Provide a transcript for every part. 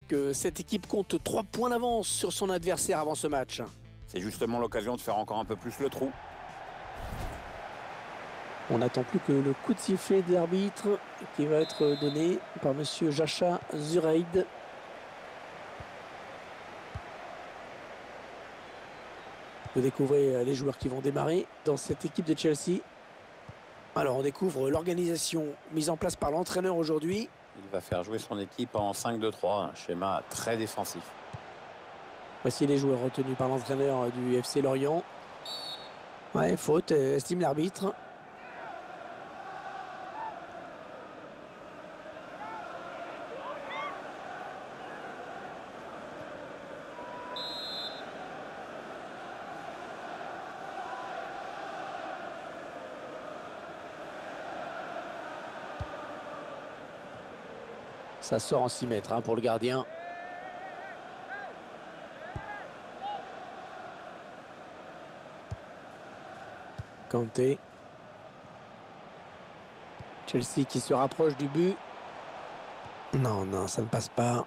que cette équipe compte 3 points d'avance sur son adversaire avant ce match. C'est justement l'occasion de faire encore un peu plus le trou. On n'attend plus que le coup de sifflet de l'arbitre qui va être donné par monsieur Jacha Zureid. Vous découvrez les joueurs qui vont démarrer dans cette équipe de Chelsea. Alors on découvre l'organisation mise en place par l'entraîneur aujourd'hui. Il va faire jouer son équipe en 5-2-3, un schéma très défensif. Voici les joueurs retenus par l'entraîneur du FC Lorient. Ouais, faute, estime l'arbitre. Ça sort en 6 mètres pour le gardien. Kanté. Chelsea qui se rapproche du but. Non, ça ne passe pas.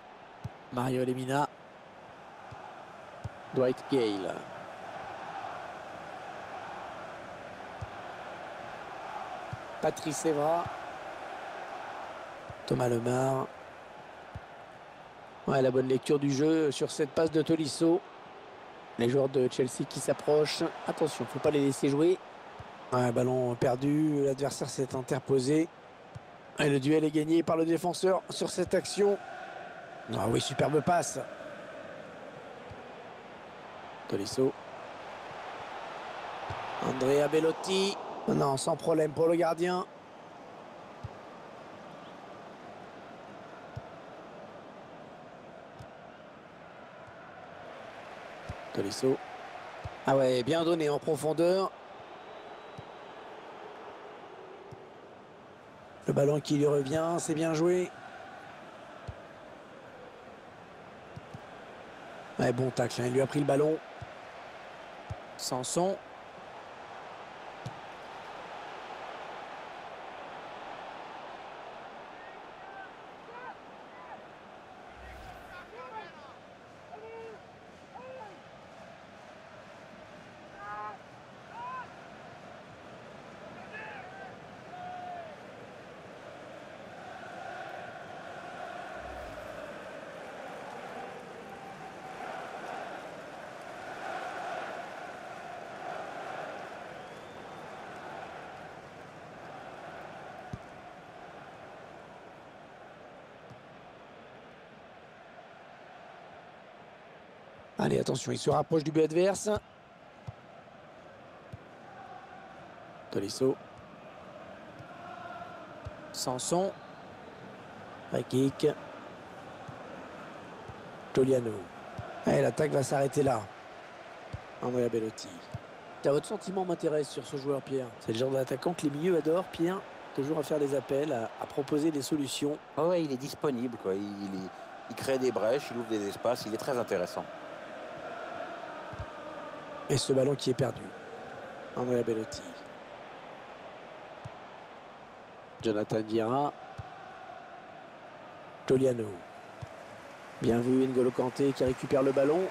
Mario Lemina. Dwight Gale. Patrice Evra. Thomas Lemar. Ouais, la bonne lecture du jeu sur cette passe de Tolisso. Les joueurs de Chelsea qui s'approchent. Attention, il ne faut pas les laisser jouer. Ouais, ballon perdu, l'adversaire s'est interposé. Et le duel est gagné par le défenseur sur cette action. Ah oui, superbe passe. Tolisso. Andrea Bellotti. Non, sans problème pour le gardien. Tolisso. Ah ouais, bien donné en profondeur. Le ballon qui lui revient, c'est bien joué. Ouais, bon tacle, il lui a pris le ballon. Sanson. Allez, attention, il se rapproche du but adverse. Tolisso. Sanson. Kick. Giuliano. Et l'attaque va s'arrêter là. Andrea Bellotti. Votre sentiment m'intéresse sur ce joueur, Pierre. C'est le genre d'attaquant que les milieux adorent, Pierre. Toujours à faire des appels, à proposer des solutions. Oh ouais, il est disponible, quoi. Il crée des brèches, il ouvre des espaces, il est très intéressant. Et ce ballon qui est perdu. Andrea Bellotti. Jonathan Vieira. Giuliano. Bien vu, N'Golo Kanté qui récupère le ballon.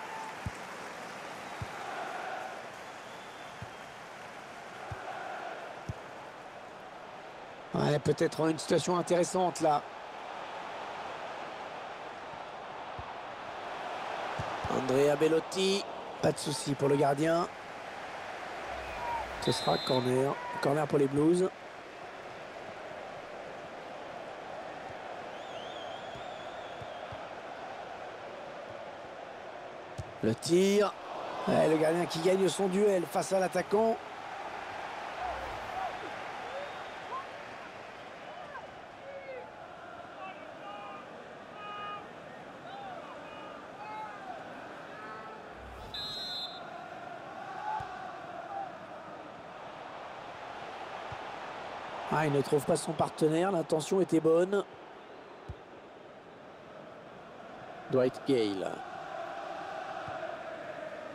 Ouais, peut-être une situation intéressante là. Andrea Bellotti. Pas de souci pour le gardien. Ce sera corner. Corner pour les Blues. Le tir. Ouais, le gardien qui gagne son duel face à l'attaquant. Ah, il ne trouve pas son partenaire. L'intention était bonne. Dwight Gale.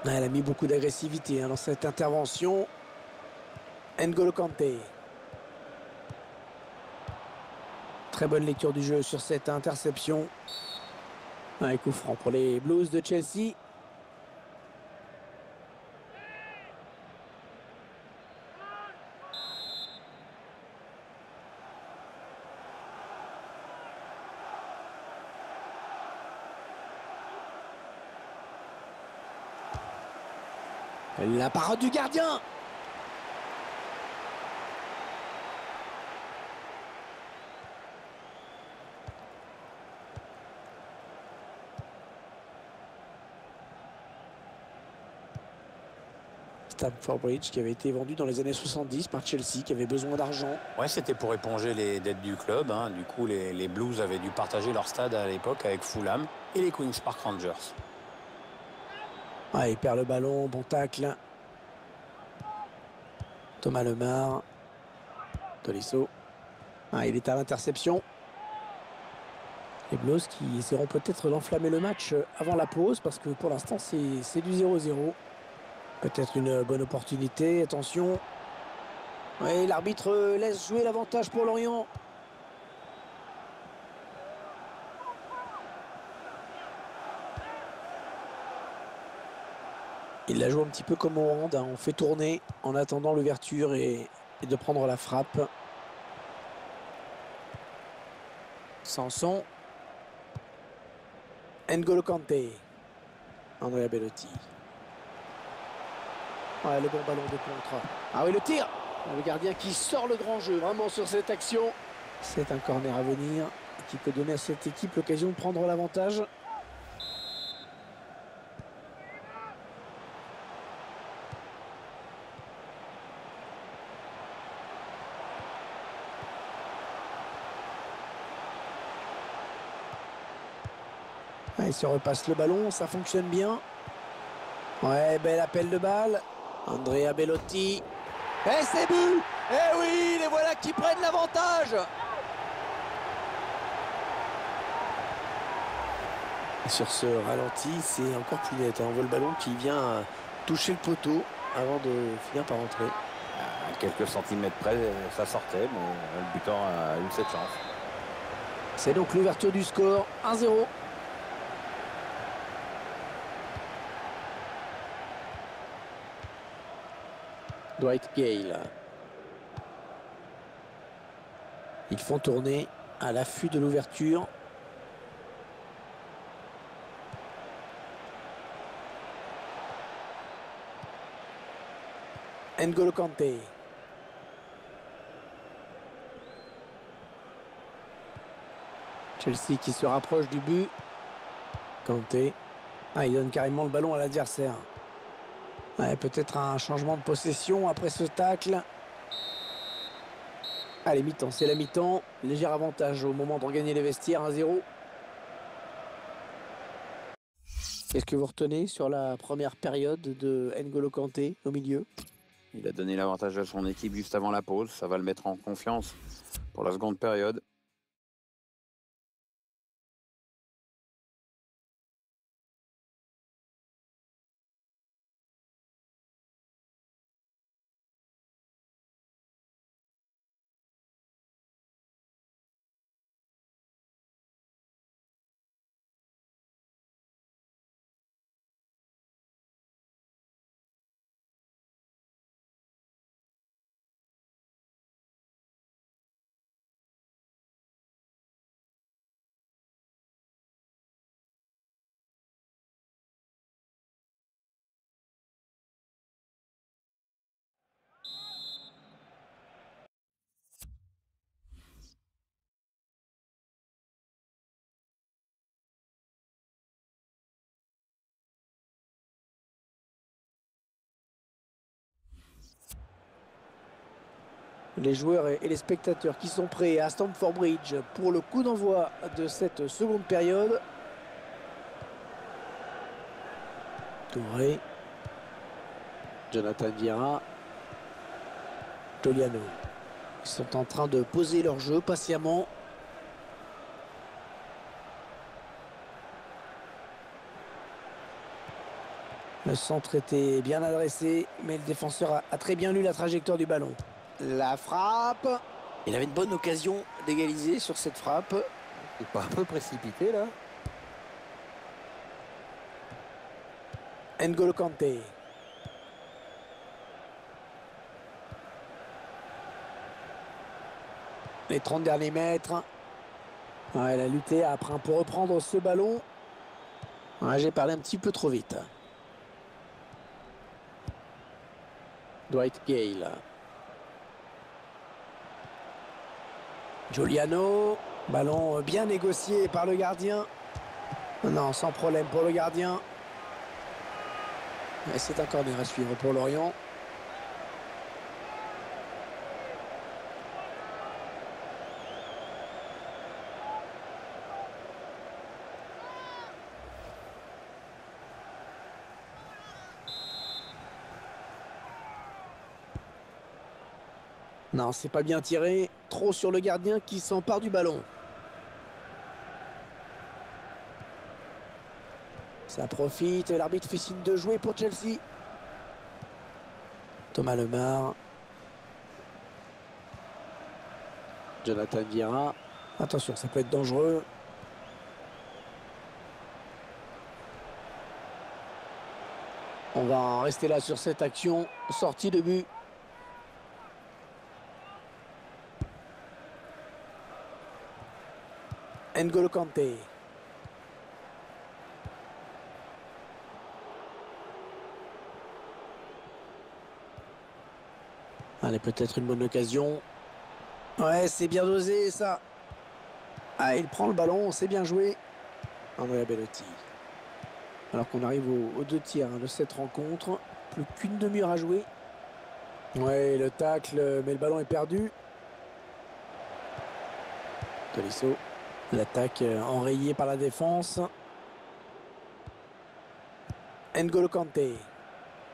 Elle a mis beaucoup d'agressivité dans cette intervention. N'Golo Kanté. Très bonne lecture du jeu sur cette interception. Un coup franc pour les Blues de Chelsea. La parade du gardien. Stamford Bridge qui avait été vendu dans les années 70 par Chelsea, qui avait besoin d'argent. Ouais, c'était pour éponger les dettes du club. Hein. Du coup, les Blues avaient dû partager leur stade à l'époque avec Fulham et les Queen's Park Rangers. Ah, il perd le ballon, bon tacle. Thomas Lemar. Tolisso. Ah, il est à l'interception. Les Blues qui essaieront peut-être d'enflammer le match avant la pause, parce que pour l'instant c'est du 0-0. Peut-être une bonne opportunité, attention. Oui, l'arbitre laisse jouer l'avantage pour Lorient. Il la joue un petit peu comme au hand, hein. On fait tourner en attendant l'ouverture et de prendre la frappe. Sanson. N'Golo Kanté. Andrea Bellotti. Ouais, le bon ballon de contre. Ah oui, le tir. Le gardien qui sort le grand jeu vraiment sur cette action. C'est un corner à venir qui peut donner à cette équipe l'occasion de prendre l'avantage. Ah, il se repasse le ballon, ça fonctionne bien. Ouais, bel appel de balle. Andrea Bellotti. Et c'est but! Eh oui, les voilà qui prennent l'avantage! Sur ce ralenti, c'est encore plus net. On voit le ballon qui vient toucher le poteau avant de finir par entrer. À quelques centimètres près, ça sortait, mais le buteur a eu cette chance. C'est donc l'ouverture du score, 1-0. Dwight Gale. Ils font tourner à l'affût de l'ouverture. N'Golo Kanté. Chelsea qui se rapproche du but. Kanté. Ah, il donne carrément le ballon à l'adversaire. Ouais, peut-être un changement de possession après ce tacle. Allez, mi-temps, c'est la mi-temps. Léger avantage au moment de regagner les vestiaires, 1-0. Qu'est-ce que vous retenez sur la première période de N'Golo Kanté au milieu? Il a donné l'avantage à son équipe juste avant la pause. Ça va le mettre en confiance pour la seconde période. Les joueurs et les spectateurs qui sont prêts à Stamford Bridge pour le coup d'envoi de cette seconde période. Touré. Jonathan Vieira. Toliano. Ils sont en train de poser leur jeu patiemment. Le centre était bien adressé, mais le défenseur a très bien lu la trajectoire du ballon. La frappe. Il avait une bonne occasion d'égaliser sur cette frappe. C'est pas un peu précipité là? N'Golo Kanté. Les 30 derniers mètres. Ouais, elle a lutté après pour reprendre ce ballon. Ouais, j'ai parlé un petit peu trop vite. Dwight Gale. Giuliano. Ballon bien négocié par le gardien. Non, sans problème pour le gardien. C'est un corner à suivre pour Lorient. Non, c'est pas bien tiré. Trop sur le gardien qui s'empare du ballon. Ça profite. L'arbitre fait signe de jouer pour Chelsea. Thomas Lemar. Jonathan Vieira. Attention, ça peut être dangereux. On va en rester là sur cette action. Sortie de but. N'Golo Kanté. Allez, peut-être une bonne occasion. Ouais, c'est bien dosé ça. Ah, il prend le ballon, c'est bien joué. Andrea Bellotti. Alors qu'on arrive aux 2 tiers de cette rencontre. Plus qu'une demi-heure à jouer. Ouais, le tacle, mais le ballon est perdu. Tolisso. L'attaque enrayée par la défense. N'Golo Kanté.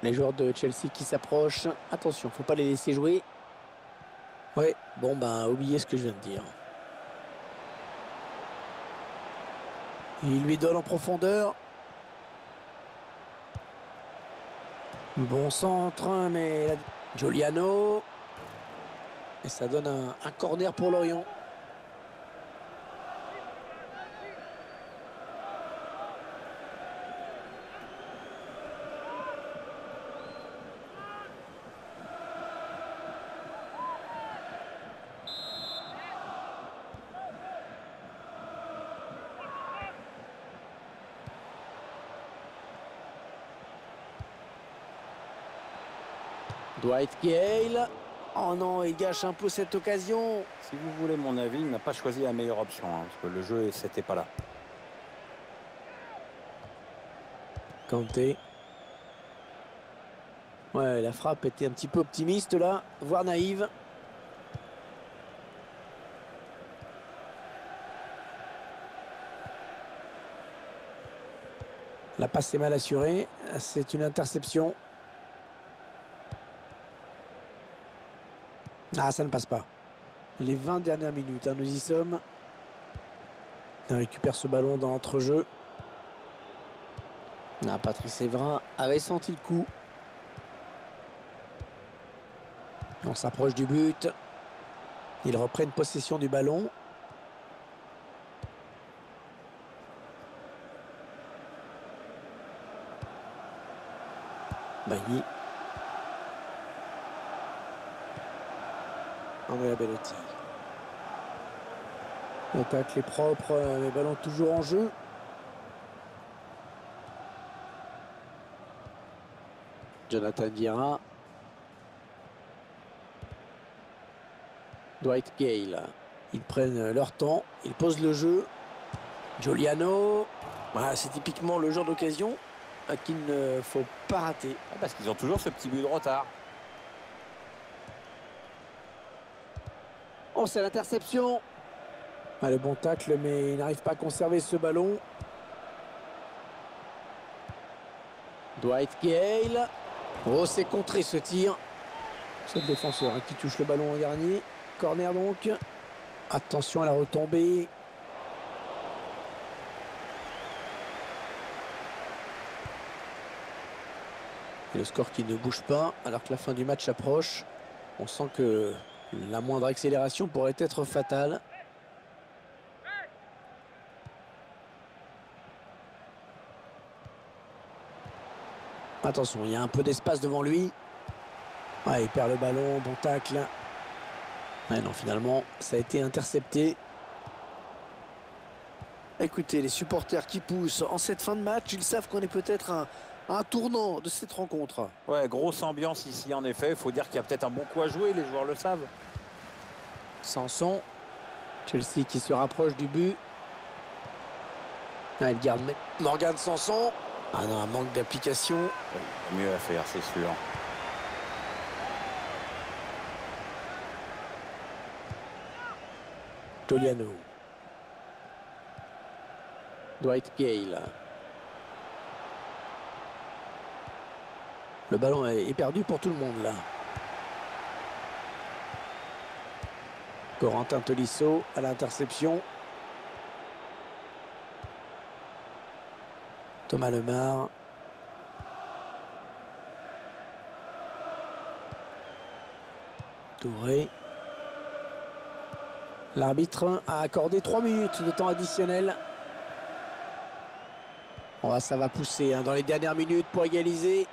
Les joueurs de Chelsea qui s'approchent. Attention, faut pas les laisser jouer. Ouais, bon bah oubliez ce que je viens de dire. Il lui donne en profondeur. Bon centre, mais Giuliano. Et ça donne un corner pour Lorient. Dwight Gale. Oh non, il gâche un peu cette occasion. Si vous voulez mon avis, il n'a pas choisi la meilleure option, hein, parce que le jeu, c'était pas là. Kanté. Ouais, la frappe était un petit peu optimiste là, voire naïve. La passe est mal assurée. C'est une interception. Ah, ça ne passe pas. Les 20 dernières minutes, hein, nous y sommes. On récupère ce ballon dans l'entrejeu. Ah, Patrice Evra avait senti le coup. On s'approche du but. Ils reprennent possession du ballon. Bagny. Andrea Bellotti. Le tacle est propre, les ballons toujours en jeu. Jonathan Vieira. Dwight Gale. Ils prennent leur temps, ils posent le jeu. Giuliano. Voilà, c'est typiquement le genre d'occasion qu'il ne faut pas rater. Parce qu'ils ont toujours ce petit but de retard. Oh, c'est l'interception. Ah, le bon tacle, mais il n'arrive pas à conserver ce ballon. Dwight Gale. Oh, c'est contré ce tir. C'est le défenseur qui touche le ballon en dernier. Corner donc. Attention à la retombée. Et le score qui ne bouge pas alors que la fin du match approche. On sent que la moindre accélération pourrait être fatale. Attention, il y a un peu d'espace devant lui. Ouais, il perd le ballon, bon tacle. Ouais, non, finalement, ça a été intercepté. Écoutez, les supporters qui poussent en cette fin de match, ils savent qu'on est peut-être à un tournant de cette rencontre. Ouais, grosse ambiance ici en effet. Il faut dire qu'il y a peut-être un bon coup à jouer, les joueurs le savent. Sanson. Chelsea qui se rapproche du but. Ah, il garde Morgan Sanson. Ah non, un manque d'application. Ouais, mieux à faire, c'est sûr. Giuliano. Dwight Gale. Le ballon est perdu pour tout le monde là. Corentin Tolisso à l'interception. Thomas Lemar. Touré. L'arbitre a accordé 3 minutes de temps additionnel. Oh, ça va pousser hein, dans les dernières minutes pour égaliser.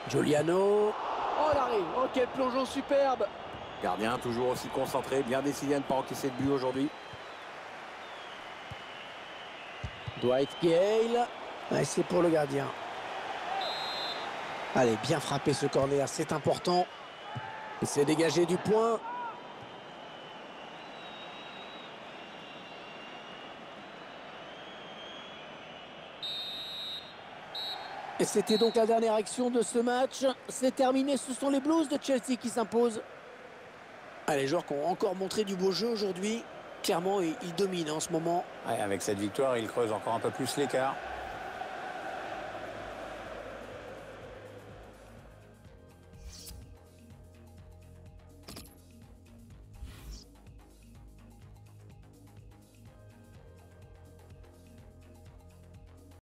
Giuliano. Oh l'arrêt, oh quel plongeon superbe. Gardien toujours aussi concentré, bien décidé à ne pas encaisser de but aujourd'hui. Dwight Gale. Ouais, c'est pour le gardien. Allez, bien frappé ce corner, c'est important. Il s'est dégagé du point. Et c'était donc la dernière action de ce match. C'est terminé, ce sont les Blues de Chelsea qui s'imposent. Ah, les joueurs qui ont encore montré du beau jeu aujourd'hui. Clairement, ils dominent en ce moment. Ouais, avec cette victoire, il creuse encore un peu plus l'écart.